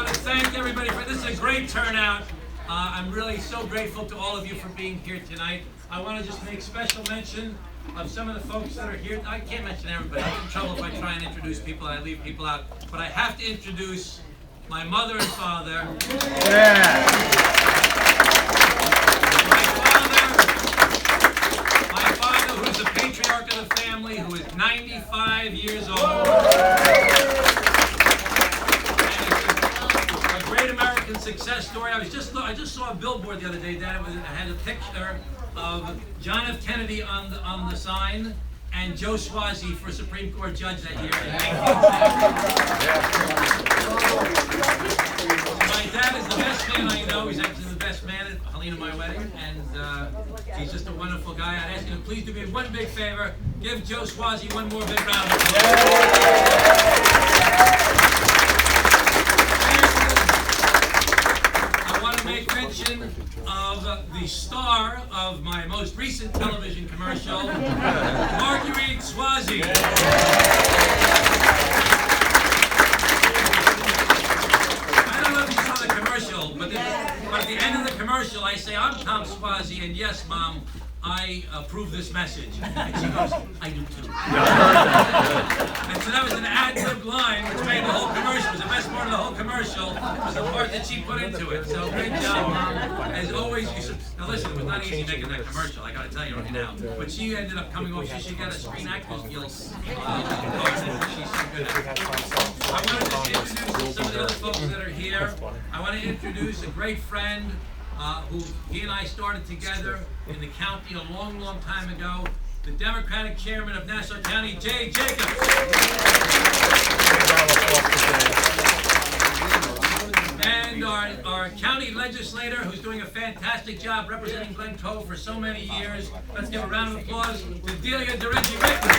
want to thank everybody for this. Is a great turnout. I'm really so grateful to all of you for being here tonight. I want to just make special mention of some of the folks that are here. I can't mention everybody. I get in trouble if I try and introduce people and I leave people out. But I have to introduce my mother and father. Yeah. My father, who's the patriarch of the family, who is 95 years old. And it's a great American success story. I just saw a billboard the other day, Dad. It had a picture of John F. Kennedy on the sign and Joe Suozzi for Supreme Court judge that year in 1970. My dad is the best man I know. He's actually the best man at Helena, my wedding, and he's just a wonderful guy. I'd ask you to please do me one big favor. Give Joe Suozzi one more big round of applause. Make mention of the star of my most recent television commercial, Marguerite Suozzi. I don't know if you saw the commercial, but at the end of the commercial, I say, I'm Tom Suozzi, and yes, Mom, I approve this message. And she goes, I do too. And so that was an ad-lib line, which made the whole commercial. It was the best part of the whole commercial, was the part that she put into it. So great job, Mom. As always, now listen, it was not easy making that commercial, I gotta tell you right now. But she ended up coming off, she should get a Screen Actors Guild. She's so good at it. I want to just introduce some of the other folks that are here. I want to introduce a great friend, who he and I started together in the county a long, long time ago, the Democratic Chairman of Nassau County, Jay Jacobs. And our county legislator, who's doing a fantastic job representing Glen Cove for so many years. Let's give a round of applause to Delia DeReggie-Rickman.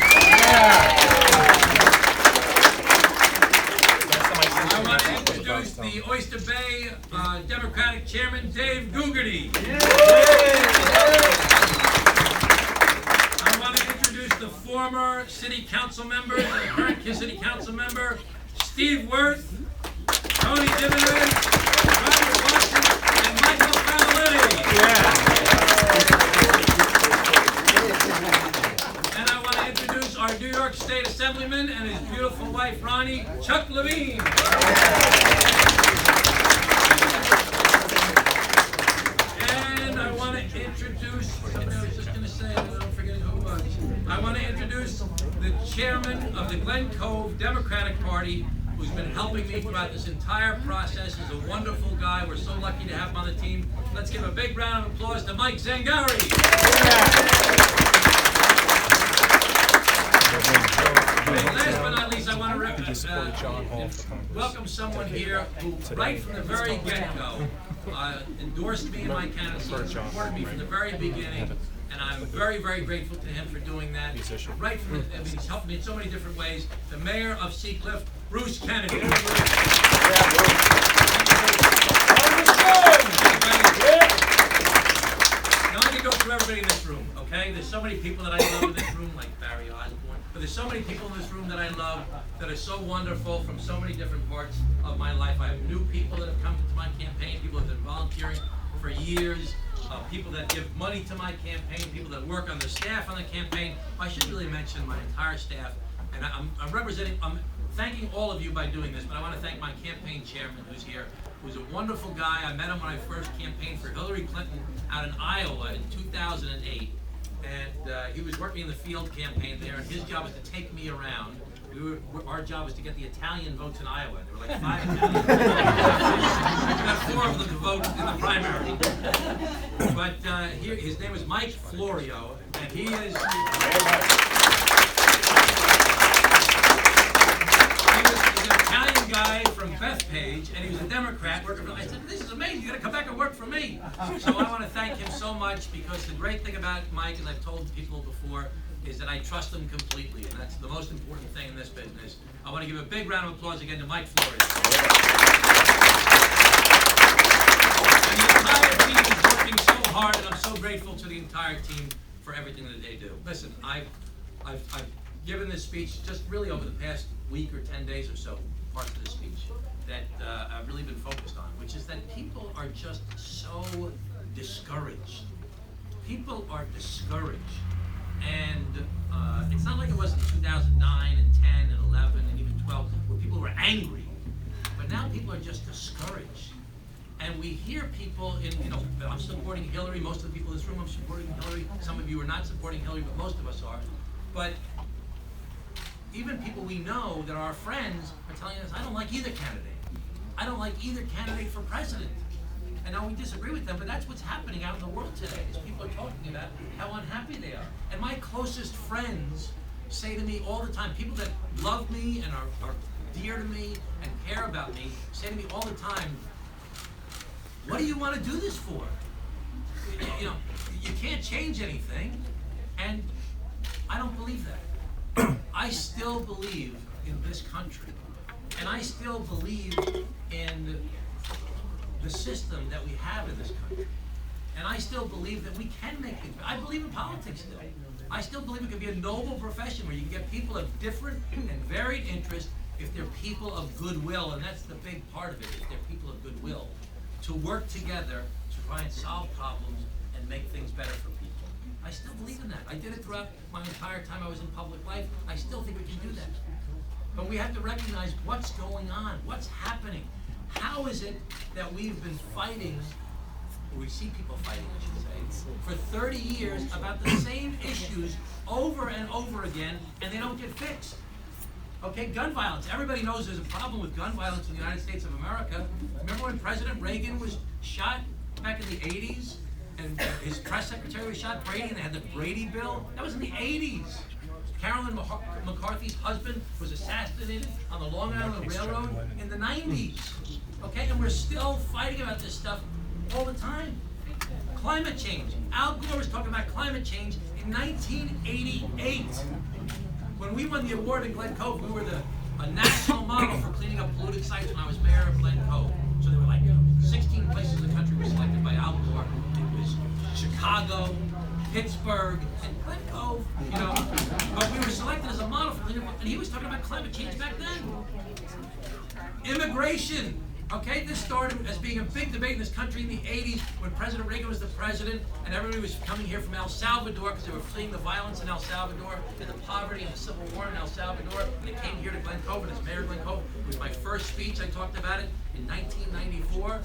I want to introduce the Oyster Bay Democratic Chairman, Dave Gugarty. I want to introduce the former city council member, the current city council member, Steve Worth, Tony Dividend, Robert Watson, and Michael Fallaletti. And I want to introduce our New York State Assemblyman and his beautiful wife, Ronnie, Chuck Levine. And I want to introduce, somebody I was just going to say, I'm forgetting who it was. I want to introduce the chairman of the Glen Cove Democratic Party, who's been helping me throughout this entire process. He's a wonderful guy. We're so lucky to have him on the team. Let's give a big round of applause to Mike Zangari. And last but not least, I want to welcome someone here who, right from the very get-go, endorsed me in my candidacy, supported me from the very beginning, and I'm very, very grateful to him for doing that. Right from the, he's helped me in so many different ways. The mayor of Seacliff, Bruce Kennedy. Now I can go through everybody in this room, okay? There's so many people that I love in this room, like Barry Osborne. But there's so many people in this room that I love, that are so wonderful from so many different parts of my life. I have new people that have come to my campaign, people that have been volunteering for years, people that give money to my campaign, people that work on the staff on the campaign. I should really mention my entire staff, and I'm thanking all of you by doing this, but I want to thank my campaign chairman who's here, who's a wonderful guy. I met him when I first campaigned for Hillary Clinton out in Iowa in 2008. And he was working in the field campaign there, and his job was to take me around. Our job was to get the Italian votes in Iowa. There were like 5 Italians. We got 4 of them to vote in the primary. But his name was Mike Florio, and he is... He's an Italian guy from Bethpage, and he was a Democrat working for... I said, this is amazing, you gotta come back and work for me. So I want to thank him so much, because the great thing about Mike, as I've told people before, is that I trust him completely, and that's the most important thing in this business. I want to give a big round of applause again to Mike Florio. And the entire team is working so hard, and I'm so grateful to the entire team for everything that they do. Listen, I've given this speech just really over the past week or 10 days or so, parts of the speech, that I've really been that people are just so discouraged. People are discouraged. And it's not like it was in 2009 and 10 and 11 and even 12 where people were angry. But now people are just discouraged. And we hear people I'm supporting Hillary. Most of the people in this room are supporting Hillary. Some of you are not supporting Hillary, but most of us are. But even people we know that are our friends are telling us, I don't like either candidate. I don't like either candidate for president. And now we disagree with them, but that's what's happening out in the world today, is people are talking about how unhappy they are. And my closest friends say to me all the time, people that love me and are dear to me and care about me, say to me all the time, what do you want to do this for? You can't change anything, and I don't believe that. I still believe in this country, and I still believe in the system that we have in this country. And I still believe that we can make things better. I believe in politics still. I still believe it could be a noble profession where you can get people of different and varied interests if they're people of goodwill, and that's the big part of it, if they're people of goodwill, to work together to try and solve problems and make things better for people. I still believe in that. I did it throughout my entire time I was in public life. I still think we can do that. But we have to recognize what's going on, what's happening. How is it that we've been fighting, or we see people fighting, I should say, for 30 years about the same issues over and over again, and they don't get fixed? Okay, gun violence. Everybody knows there's a problem with gun violence in the United States of America. Remember when President Reagan was shot back in the 80s? And his press secretary was shot, Brady, and they had the Brady bill? That was in the 80s. Carolyn McCarthy's husband was assassinated on the Long Island Railroad in the 90s. Okay, and we're still fighting about this stuff all the time. Climate change. Al Gore was talking about climate change in 1988. When we won the award in Glen, Cove, we were a national model for cleaning up polluted sites when I was mayor of Glen, Cove. So there were 16 places in the country were selected by Al Gore. It was Chicago, Pittsburgh, and Glen Cove, But we were selected as a model for cleaning up, and he was talking about climate change back then. Immigration. Okay, this started as being a big debate in this country in the 80s when President Reagan was the president and everybody was coming here from El Salvador because they were fleeing the violence in El Salvador and the poverty and the civil war in El Salvador. And they came here to Glen Cove, and as mayor of Glen Cove, it was my first speech. I talked about it in 1994.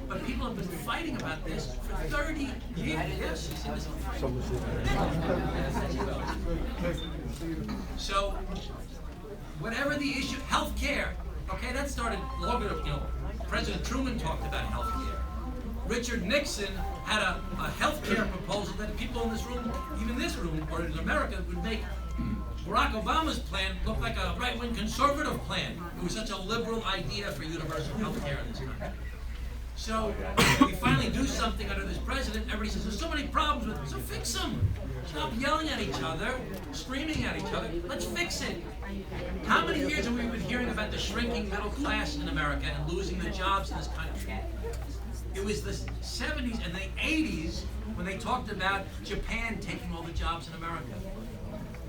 But people have been fighting about this for 30 years. Yes, you see this? So, whatever the issue, health care. Okay, that started longer, President Truman talked about health care. Richard Nixon had a health care proposal that people in this room, even this room, or in America, would make Barack Obama's plan look like a right-wing conservative plan. It was such a liberal idea for universal health care in this country. So, we finally do something under this president, everybody says, there's so many problems with it, so fix them. Stop yelling at each other, screaming at each other, let's fix it. How many years have we been hearing about the shrinking middle class in America and losing the jobs in this country? It was the 70s and the 80s when they talked about Japan taking all the jobs in America.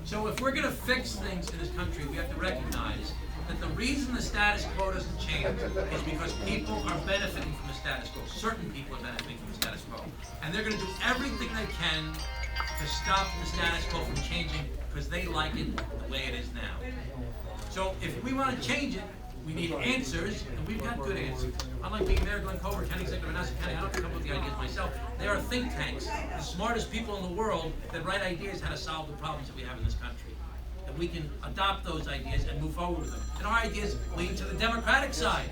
So if we're going to fix things in this country, we have to recognize that the reason the status quo doesn't change is because people are benefiting from the status quo. Certain people are benefiting from the status quo. And they're going to do everything they can to stop the status quo from changing because they like it the way it is now. So if we want to change it, we need answers, and we've got good answers. Unlike being mayor of Glen Cove or county executive of Nassau County, I don't come up with the ideas myself. There are think tanks, the smartest people in the world that write ideas how to solve the problems that we have in this country. And we can adopt those ideas and move forward with them. And our ideas lead to the Democratic side.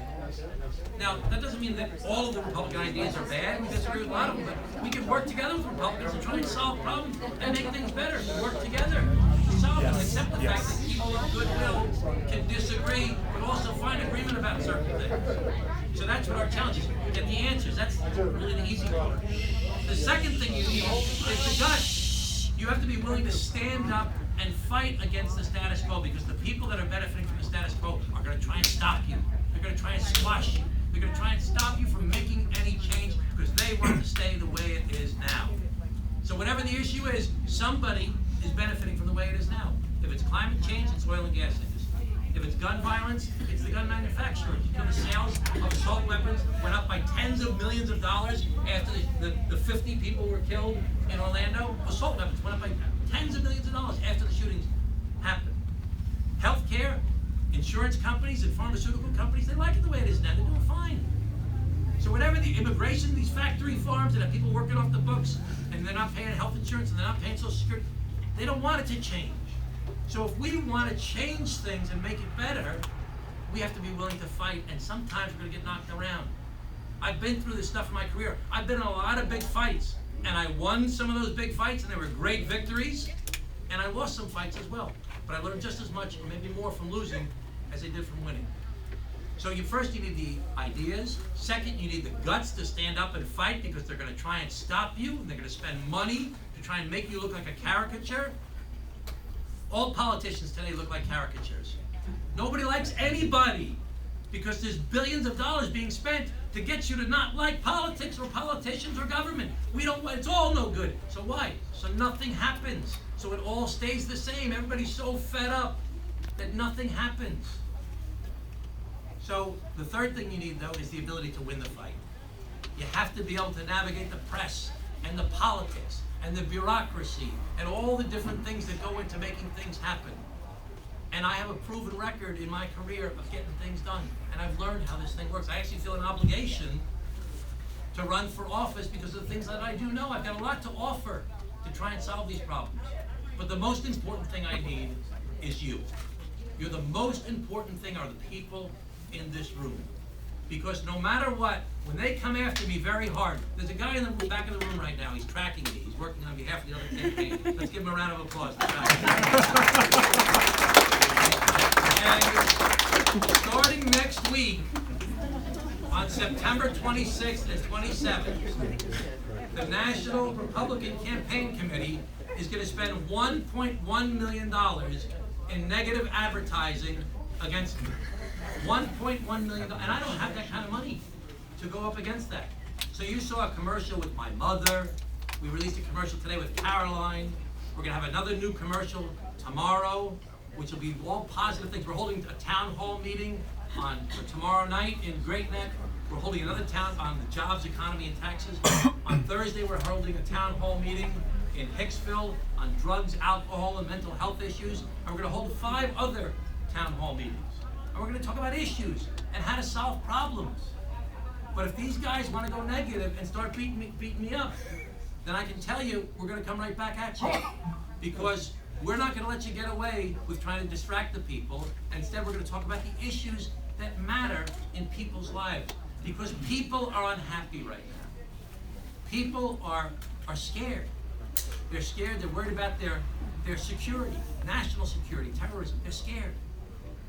Now, that doesn't mean that all of the Republican ideas are bad. We disagree with a lot of them, but we can work together with Republicans and try and solve problems and make things better. We work together to solve them, accept the fact that people of goodwill can disagree, but also find agreement about certain things. So that's what our challenge is. Get the answers. That's really the easy part. The second thing you need is the guts. You have to be willing to stand up and fight against the status quo, because the people that are benefiting from the status quo are going to try and stop you. They're going to try and squash you. They're going to try and stop you from making any change because they want to stay the way it is now. So whatever the issue is, somebody is benefiting from the way it is now. If it's climate change, it's oil and gas industry. If it's gun violence, it's the gun manufacturers. The sales of assault weapons went up by by tens of millions of dollars after the 50 people were killed in Orlando. Assault weapons went up by tens of millions of dollars after the shootings happened. Healthcare, insurance companies, and pharmaceutical companies, they like it the way it is now. They're doing fine. So whatever the immigration, these factory farms that have people working off the books, and they're not paying health insurance, and they're not paying Social Security, they don't want it to change. So if we want to change things and make it better, we have to be willing to fight, and sometimes we're going to get knocked around. I've been through this stuff in my career. I've been in a lot of big fights, and I won some of those big fights, and they were great victories, and I lost some fights as well. But I learned just as much, or maybe more, from losing as I did from winning. So first you need the ideas. Second, you need the guts to stand up and fight, because they're going to try and stop you, and they're going to spend money to try and make you look like a caricature. All politicians today look like caricatures. Nobody likes anybody, because there's billions of dollars being spent to get you to not like politics or politicians or government. It's all no good. So why? So nothing happens. So it all stays the same. Everybody's so fed up that nothing happens. So the third thing you need, though, is the ability to win the fight. You have to be able to navigate the press and the politics and the bureaucracy and all the different things that go into making things happen. And I have a proven record in my career of getting things done. And I've learned how this thing works. I actually feel an obligation to run for office because of the things that I do know. I've got a lot to offer to try and solve these problems. But the most important thing I need is you. You're the most important thing, are the people in this room. Because no matter what, when they come after me very hard, there's a guy in the back of the room right now, he's tracking me, he's working on behalf of the other campaign. Let's give him a round of applause. And starting next week, on September 26th and 27th, the National Republican Campaign Committee is going to spend $1.1 million in negative advertising against me. $1.1 million, and I don't have that kind of money to go up against that. So you saw a commercial with my mother. We released a commercial today with Caroline. We're going to have another new commercial tomorrow, which will be all positive things. We're holding a town hall meeting for tomorrow night in Great Neck. We're holding another town on the jobs, economy, and taxes. On Thursday, we're holding a town hall meeting in Hicksville on drugs, alcohol, and mental health issues. And we're going to hold 5 other town hall meetings. And we're going to talk about issues and how to solve problems. But if these guys want to go negative and start beating me up, then I can tell you we're going to come right back at you. Because we're not going to let you get away with trying to distract the people. Instead, we're going to talk about the issues that matter in people's lives. Because people are unhappy right now. People are scared. They're scared. They're worried about their security, national security, terrorism. They're scared.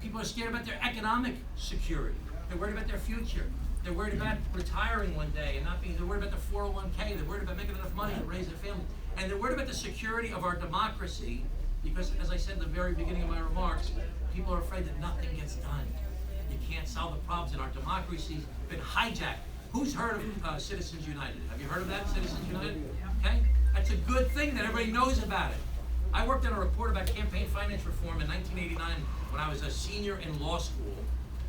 People are scared about their economic security. They're worried about their future. They're worried about retiring one day and not being, they're worried about their 401k. They're worried about making enough money to raise their family. And they're worried about the security of our democracy because, as I said in the very beginning of my remarks, people are afraid that nothing gets done. You can't solve the problems in our democracy's been hijacked. Who's heard of Citizens United? Have you heard of that, Citizens United? Okay? That's a good thing that everybody knows about it. I worked on a report about campaign finance reform in 1989 when I was a senior in law school,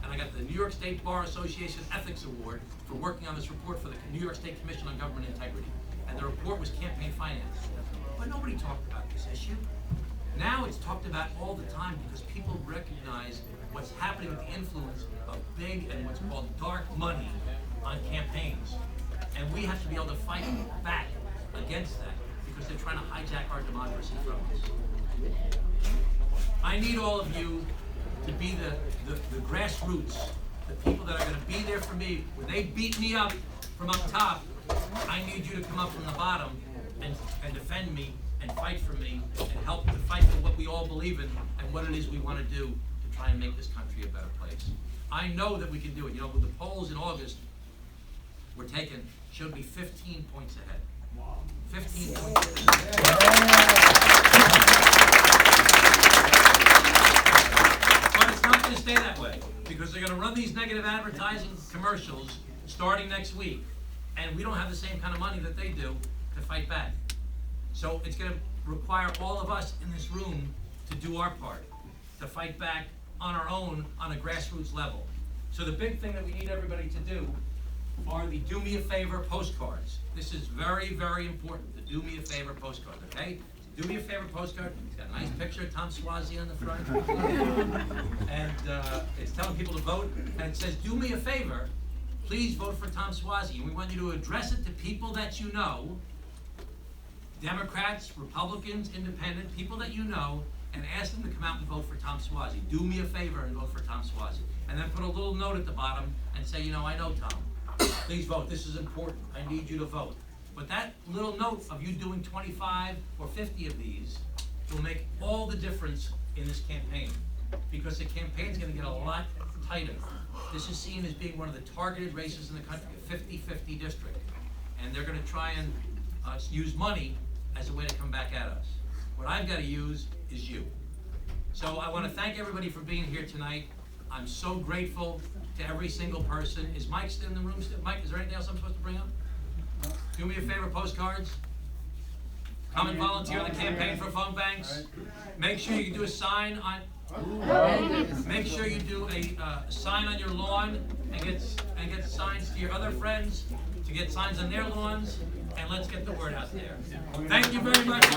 and I got the New York State Bar Association Ethics Award for working on this report for the New York State Commission on Government Integrity. And the report was campaign finance. But nobody talked about this issue. Now it's talked about all the time because people recognize what's happening with the influence of big and what's called dark money on campaigns. And we have to be able to fight back against that because they're trying to hijack our democracy from us. I need all of you to be the grassroots, the people that are going to be there for me. When they beat me up from up top, I need you to come up from the bottom and defend me and fight for me and help to fight for what we all believe in and what it is we want to do to try and make this country a better place. I know that we can do it. You know, with the polls in August, we're taking, should be 15 points ahead. Wow. 15 points ahead. But it's not going to stay that way because they're going to run these negative advertising commercials starting next week. And we don't have the same kind of money that they do to fight back. So it's going to require all of us in this room to do our part, to fight back on our own on a grassroots level. So the big thing that we need everybody to do are the Do Me a Favor postcards. This is very, very important, the Do Me a Favor postcard, okay? Do Me a Favor postcard. It's got a nice picture of Tom Suozzi on the front. And it's telling people to vote. And it says, do me a favor, please vote for Tom Suozzi. And we want you to address it to people that you know, Democrats, Republicans, Independent, people that you know, and ask them to come out and vote for Tom Suozzi. Do me a favor and vote for Tom Suozzi. And then put a little note at the bottom and say, you know, I know Tom. Please vote. This is important. I need you to vote. But that little note of you doing 25 or 50 of these will make all the difference in this campaign, because the campaign's going to get a lot tighter. This is seen as being one of the targeted races in the country, a 50-50 district. And they're going to try and use money as a way to come back at us. What I've got to use is you. So I want to thank everybody for being here tonight. I'm so grateful to every single person. Is Mike still in the room? Mike, is there anything else I'm supposed to bring up? Do me a favor, postcards. Come and volunteer in the campaign for phone banks. Make sure you do a sign on. Make sure you do a sign on your lawn and get signs to your other friends to get signs on their lawns, and let's get the word out there. Thank you very much.